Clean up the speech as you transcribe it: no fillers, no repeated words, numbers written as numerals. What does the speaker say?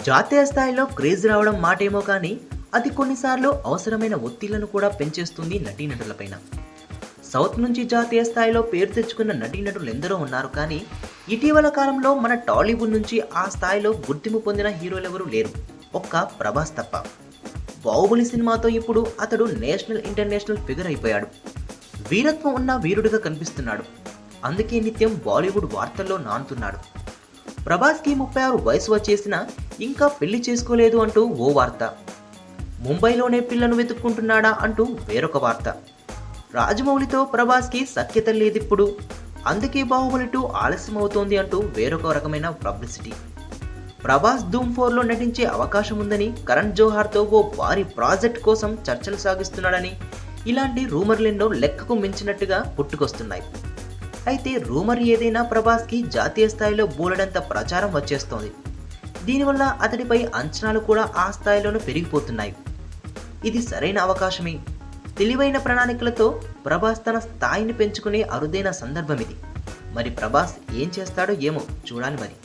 జాతీయ స్థాయిలో క్రేజ్ రావడం మాటేమో కానీ అది కొన్నిసార్లు అవసరమైన ఒత్తిళ్లను కూడా పెంచేస్తుంది నటీనటులపైన. సౌత్ నుంచి జాతీయ స్థాయిలో పేరు తెచ్చుకున్న నటీనటులు ఎందరో ఉన్నారు, కానీ ఇటీవల కాలంలో మన టాలీవుడ్ నుంచి ఆ స్థాయిలో గుర్తింపు పొందిన హీరోలెవరూ లేరు, ఒక్క ప్రభాస్ తప్ప. బాహుబలి సినిమాతో ఇప్పుడు అతడు నేషనల్ ఇంటర్నేషనల్ ఫిగర్ అయిపోయాడు. వీరత్వం ఉన్న వీరుడిగా కనిపిస్తున్నాడు. అందుకే నిత్యం బాలీవుడ్ వార్తల్లో నానుతున్నాడు. ప్రభాస్కి 36 వయసు వచ్చేసినా ఇంకా పెళ్లి చేసుకోలేదు అంటూ ఓ వార్త. ముంబైలోనే పిల్లను వెతుక్కుంటున్నాడా అంటూ వేరొక వార్త. రాజమౌళితో ప్రభాస్కి సఖ్యత లేదిప్పుడు, అందుకే బాహుబలి 2 ఆలస్యం అవుతోంది అంటూ వేరొక రకమైన పబ్లిసిటీ. ప్రభాస్ ధూమ్ 4లో నటించే అవకాశం ఉందని, కరణ్ జోహార్తో ఓ భారీ ప్రాజెక్ట్ కోసం చర్చలు సాగిస్తున్నాడని, ఇలాంటి రూమర్లెన్నో లెక్కకు మించినట్టుగా పుట్టుకొస్తున్నాయి. అయితే రూమర్ ఏదైనా ప్రభాస్కి జాతీయ స్థాయిలో బోలెడంత ప్రచారం వచ్చేస్తోంది. దీనివల్ల అతడిపై అంచనాలు కూడా ఆ స్థాయిలోనూ పెరిగిపోతున్నాయి. ఇది సరైన అవకాశమే. తెలివైన ప్రణాళికలతో ప్రభాస్ తన స్థాయిని పెంచుకునే అరుదైన సందర్భం ఇది. మరి ప్రభాస్ ఏం చేస్తాడో ఏమో చూడాలి మరి.